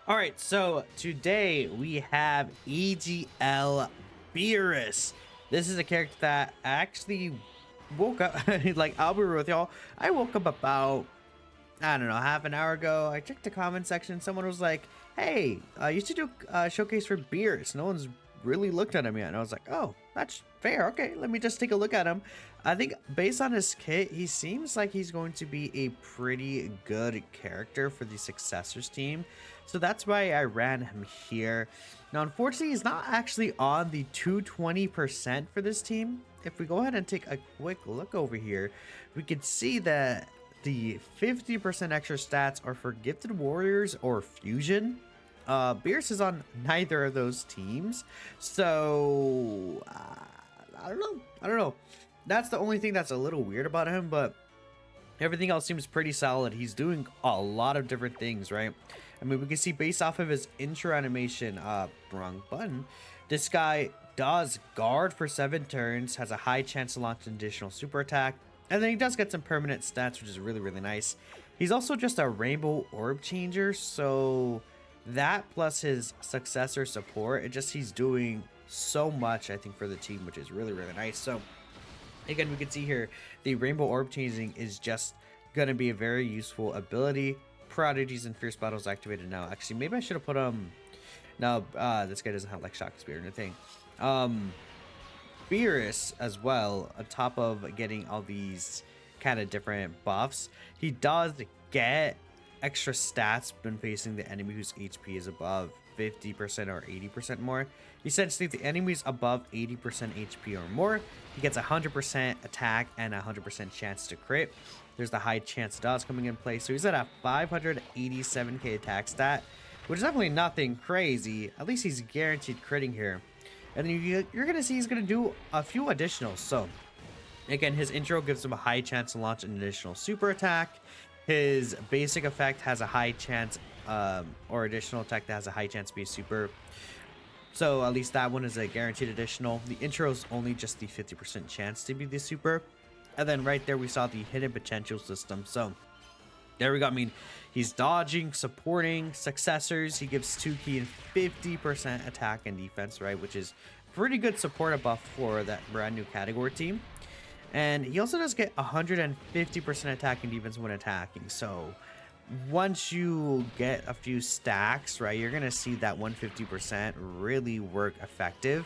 All right, so today we have EGL Beerus. This is a character that actually woke up, like I'll be real with y'all. I woke up about, I don't know, half an hour ago. I checked the comment section. Someone was like, hey, you should do a showcase for Beerus. No one's really looked at him yet. And I was like, oh, that's fair. Okay, let me just take a look at him. I think based on his kit, he seems like he's going to be a pretty good character for the Successors team. So that's why I ran him here. Now, unfortunately, he's not actually on the 220% for this team. If we go ahead and take a quick look over here, we can see that the 50% extra stats are for Gifted Warriors or Fusion. Beerus is on neither of those teams, so I don't know. I don't know. That's the only thing that's a little weird about him, but everything else seems pretty solid. He's doing a lot of different things, right? I mean, we can see based off of his intro animation, wrong button, this guy does guard for 7 turns, has a high chance to launch an additional super attack, and then he does get some permanent stats, which is really, really nice. He's also just a rainbow orb changer, so that plus his successor support, he's doing so much, I think, for the team, which is really, really nice. So again, we can see here the rainbow orb changing is just going to be a very useful ability. Prodigies and fierce battles activated now. Actually, maybe I should have put no, this guy doesn't have like shock spear or anything. Beerus as well, on top of getting all these kind of different buffs, he does get extra stats when facing the enemy whose HP is above 50% or 80% more. Essentially, if the enemy's above 80% HP or more, he gets 100% attack and 100% chance to crit. There's the high chance dodge coming in play, so he's at a 587k attack stat, which is definitely nothing crazy. At least he's guaranteed critting here. And then you're going to see he's going to do a few additionals. So again, his intro gives him a high chance to launch an additional super attack. His basic effect has a high chance, or additional attack that has a high chance to be super. So at least that one is a guaranteed additional. The intro is only just the 50% chance to be the super. And then right there we saw the hidden potential system. So there we go. I mean, he's dodging, supporting, successors. He gives 2 key and 50% attack and defense, right? Which is pretty good support buff for that brand new category team. And he also does get 150% attack and defense when attacking. So once you get a few stacks, right, you're going to see that 150% really work effective.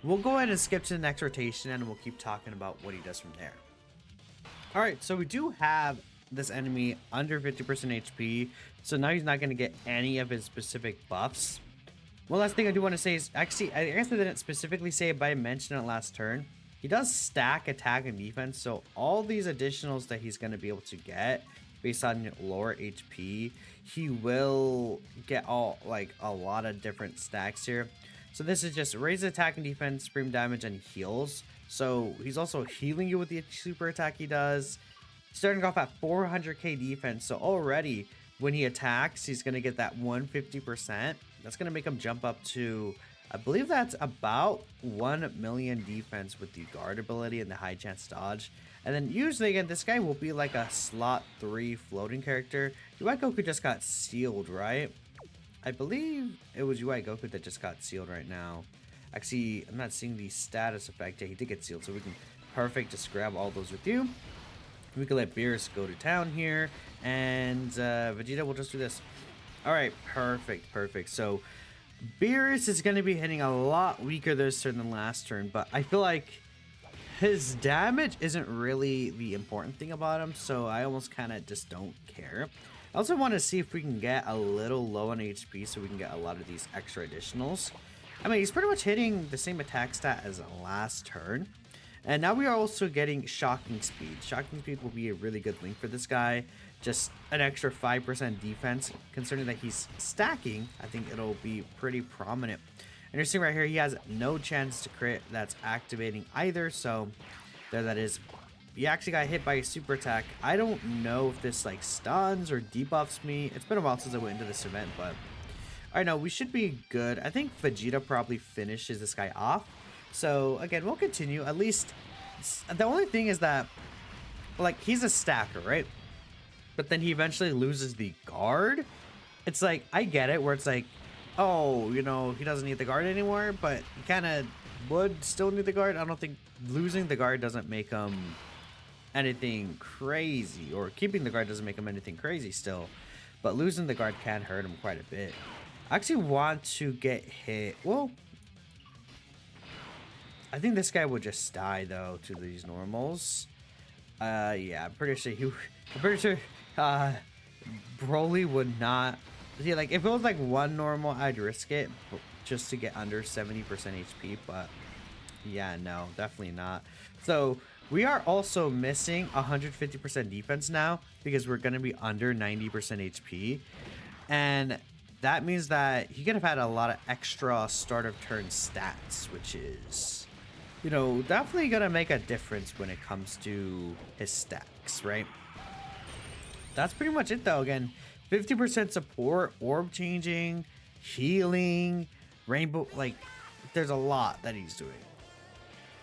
We'll go ahead and skip to the next rotation and we'll keep talking about what he does from there. All right, so we do have this enemy under 50% HP. So now he's not going to get any of his specific buffs. One last thing I do want to say is, actually, I guess I didn't specifically say it, but I mentioned it last turn. He does stack attack and defense, so all these additionals that he's going to be able to get based on lower HP, he will get all like a lot of different stacks here. So this is just raise attack and defense, scream damage, and heals. So he's also healing you with the super attack he does. Starting off at 400k defense, so already when he attacks, he's going to get that 150%. That's going to make him jump up to, I believe that's about 1 million defense with the guard ability and the high chance dodge. And then usually, again, this guy will be like a slot 3 floating character. UI Goku just got sealed, right? I believe it was UI Goku that just got sealed right now. Actually, I'm not seeing the status effect. Yeah, he did get sealed, so we can perfect just grab all those with you. We can let Beerus go to town here, and Vegeta will just do this. All right, perfect. So Beerus is going to be hitting a lot weaker this turn than last turn, but I feel like his damage isn't really the important thing about him, so I almost kind of just don't care. I also want to see if we can get a little low on HP so we can get a lot of these extra additionals. I mean, he's pretty much hitting the same attack stat as last turn. And now we are also getting Shocking Speed. Shocking Speed will be a really good link for this guy. Just an extra 5% defense. Considering that he's stacking, I think it'll be pretty prominent. And you're seeing right here, he has no chance to crit. That's activating either. So there that is. He actually got hit by a super attack. I don't know if this like stuns or debuffs me. It's been a while since I went into this event, but I know we should be good. I think Vegeta probably finishes this guy off. So again, we'll continue. At least the only thing is that like he's a stacker, right? But then he eventually loses the guard. it's like, I get it, where it's like, oh, you know, he doesn't need the guard anymore, but he kind of would still need the guard. I don't think losing the guard doesn't make him anything crazy, or keeping the guard doesn't make him anything crazy still, but losing the guard can hurt him quite a bit. I actually want to get hit. Well, I think this guy would just die though to these normals. Yeah, I'm pretty sure Broly would not. Yeah, like if it was like one normal, I'd risk it just to get under 70% HP, but yeah, no, definitely not. So we are also missing 150% defense now because we're gonna be under 90% HP, and that means that he could have had a lot of extra start of turn stats, which is, you know, definitely gonna make a difference when it comes to his stacks, right? That's pretty much it though. Again, 50% support, orb changing, healing, rainbow, like there's a lot that he's doing.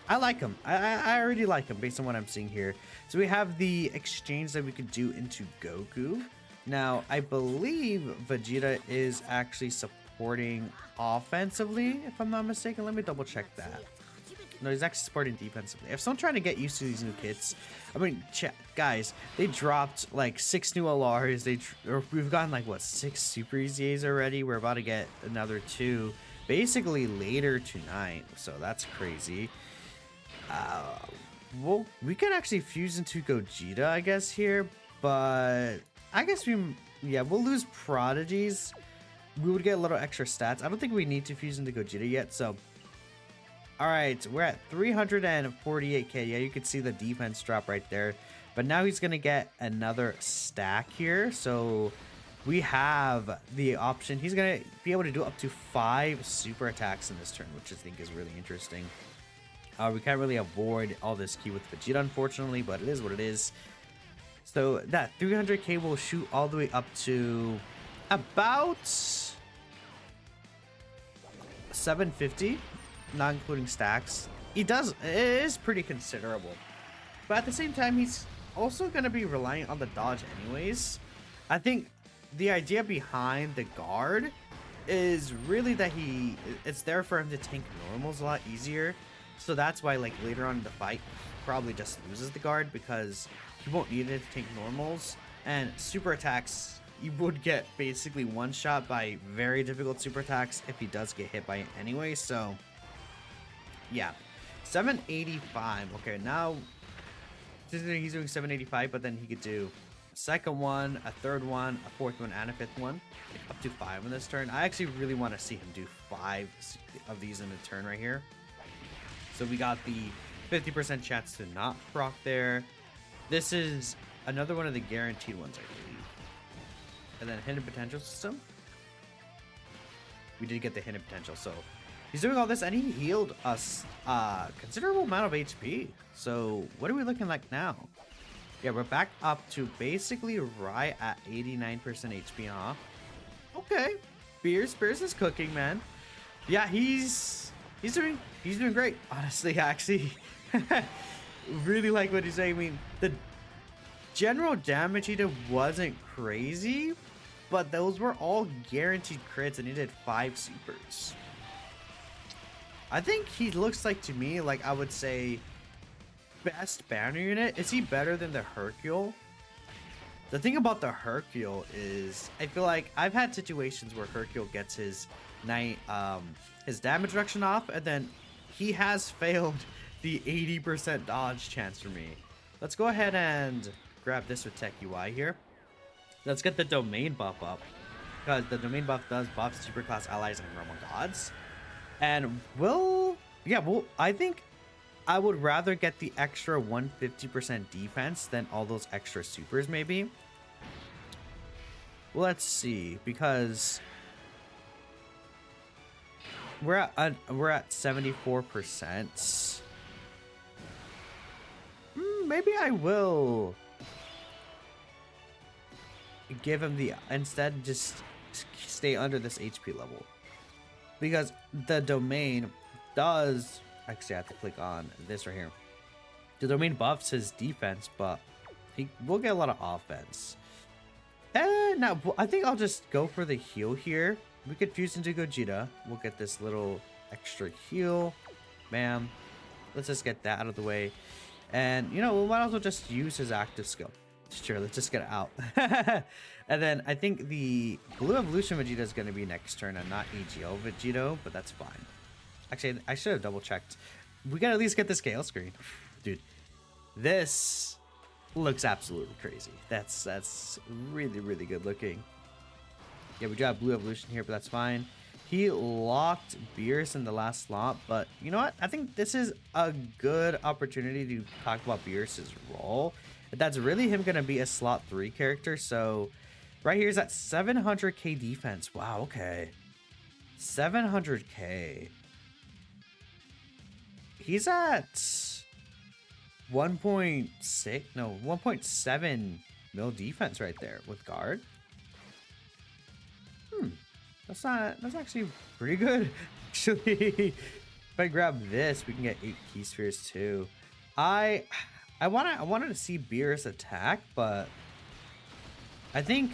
I like him. I already like him based on what I'm seeing here. So we have the exchange that we could do into Goku. Now, I believe Vegeta is actually supporting offensively, if I'm not mistaken. Let me double check that. No, he's actually supporting defensively. If someone's trying to get used to these new kits, I mean, guys, they dropped like 6 new LRs. We've gotten like, what, 6 Super EZAs already? We're about to get another 2 basically later tonight. So that's crazy. Well, we could actually fuse into Gogeta, I guess, here, but I guess we'll lose prodigies. We would get a little extra stats. I don't think we need to fuse into Gogeta yet, so all right, we're at 348k. Yeah, you can see the defense drop right there, but now he's gonna get another stack here, so we have the option. He's gonna be able to do up to 5 super attacks in this turn, which I think is really interesting. We can't really avoid all this key with Vegeta, unfortunately, but it is what it is. So that 300k will shoot all the way up to about 750, not including stacks. It is pretty considerable. But at the same time, he's also going to be relying on the dodge anyways. I think the idea behind the guard is really that it's there for him to tank normals a lot easier. So that's why, like, later on in the fight, he probably just loses the guard because he won't need it to tank normals. And super attacks, he would get basically one shot by very difficult super attacks if he does get hit by it anyway. So yeah, 785. Okay, now he's doing 785, but then he could do a second one, a third one, a fourth one, and a fifth one, like up to 5 in this turn. I actually really want to see him do 5 of these in a turn right here. So we got the 50% chance to not proc there. This is another one of the guaranteed ones, I believe. And then hidden potential system. We did get the hidden potential, so he's doing all this, and he healed us a considerable amount of HP. So what are we looking like now? Yeah, we're back up to basically right at 89% HP, huh? Okay, Beerus is cooking, man. Yeah, he's doing great. Honestly, actually, really like what he's saying. I mean, the general damage he did wasn't crazy, but those were all guaranteed crits, and he did 5 supers. I think he looks like, to me, like I would say, best banner unit. Is he better than the Hercule? The thing about the Hercule is, I feel like I've had situations where Hercule gets his damage reduction off, and then he has failed the 80% dodge chance for me. Let's go ahead and grab this with Tech UI here. Let's get the domain buff up, because the domain buff does buff superclass allies and normal gods. And I think I would rather get the extra 150% defense than all those extra supers, maybe. Let's see, because we're at 74%. Maybe I will give him instead just stay under this HP level, because the domain does actually, I have to click on this right here. The domain buffs his defense, but he will get a lot of offense. Now I think I'll just go for the heal here. We could fuse into Gogeta. We'll get this little extra heal. Bam. Let's just get that out of the way. And, you know, we might as well just use his active skill. Sure, let's just get it out. And then I think the Blue Evolution Vegeta is going to be next turn and not AGL Vegito, but that's fine. Actually, I should have double checked. We got to at least get this scale screen. Dude, this looks absolutely crazy. That's really, really good looking. Yeah, we do have Blue Evolution here, but that's fine. He locked Beerus in the last slot, but you know what? I think this is a good opportunity to talk about Beerus's role. That's really him going to be a slot 3 character. So right here is at 700k defense. Wow, okay. 700k. He's at 1.7 mil defense right there with guard. That's actually pretty good. Actually, if I grab this, we can get 8 key spheres too. I wanted to see Beerus attack, but I think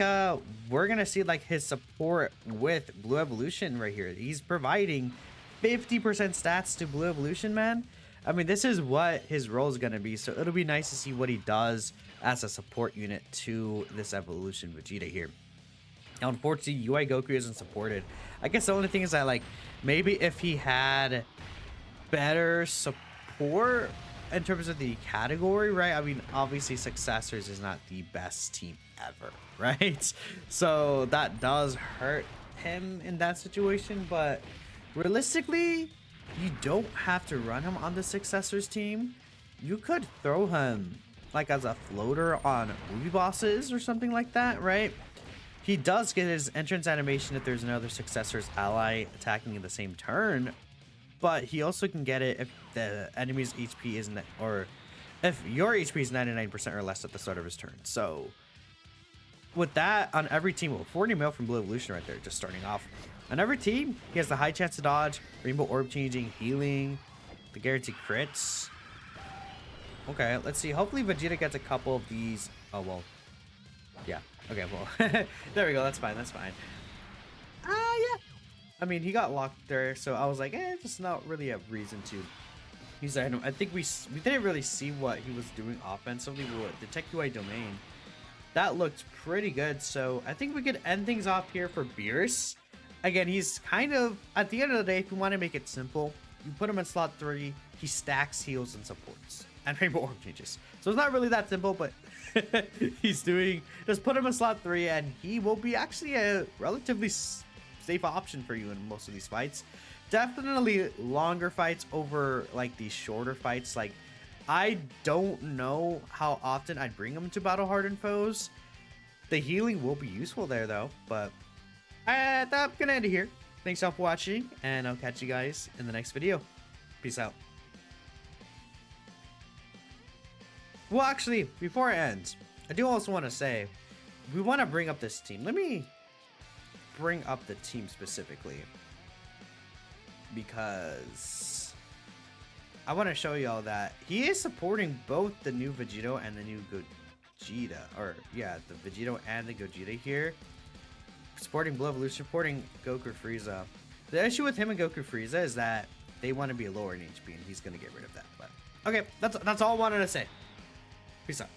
we're gonna see like his support with Blue Evolution right here. He's providing 50% stats to Blue Evolution, man. I mean, this is what his role is gonna be, so it'll be nice to see what he does as a support unit to this Evolution Vegeta here. Now, unfortunately, UI Goku isn't supported. I guess the only thing is that, like, maybe if he had better support in terms of the category, right? I mean, obviously, Successors is not the best team ever, right? So that does hurt him in that situation, but realistically, you don't have to run him on the Successors team. You could throw him, like, as a floater on movie bosses or something like that, right? He does get his entrance animation if there's another Successor's ally attacking in the same turn, but he also can get it if the enemy's HP isn't, or if your HP is 99% or less at the start of his turn. So with that, on every team, well, 40 mil from Blue Evolution right there, just starting off. On every team, he has the high chance to dodge, Rainbow Orb changing, healing, the guaranteed crits. Okay, let's see. Hopefully Vegeta gets a couple of these. Oh, well. Yeah. Okay, well, there we go. That's fine. That's fine. Yeah. I mean, he got locked there, so I was like, just not really a reason to use that item. I think we didn't really see what he was doing offensively with the Tech UI domain. That looked pretty good, so I think we could end things off here for Beerus. Again, he's kind of, at the end of the day, if you want to make it simple, you put him in slot 3, he stacks, heals, and supports. And Rainbow Orb changes. So it's not really that simple, but he's doing, just put him in slot 3 and he will be actually a relatively safe option for you in most of these fights. Definitely longer fights over like these shorter fights. Like, I don't know how often I'd bring him to battle hardened foes. The healing will be useful there though, but I'm gonna end it here. Thanks all for watching, and I'll catch you guys in the next video. Peace out. Well, actually, before it ends, I do also want to say, we want to bring up this team. Let me bring up the team specifically, because I want to show y'all that he is supporting both the new Vegito and the new Gogeta. Or, yeah, the Vegito and the Gogeta here. Supporting Blue Evolution, supporting Goku Frieza. The issue with him and Goku Frieza is that they want to be lower in HP, and he's going to get rid of that. But okay, that's all I wanted to say. Peace out.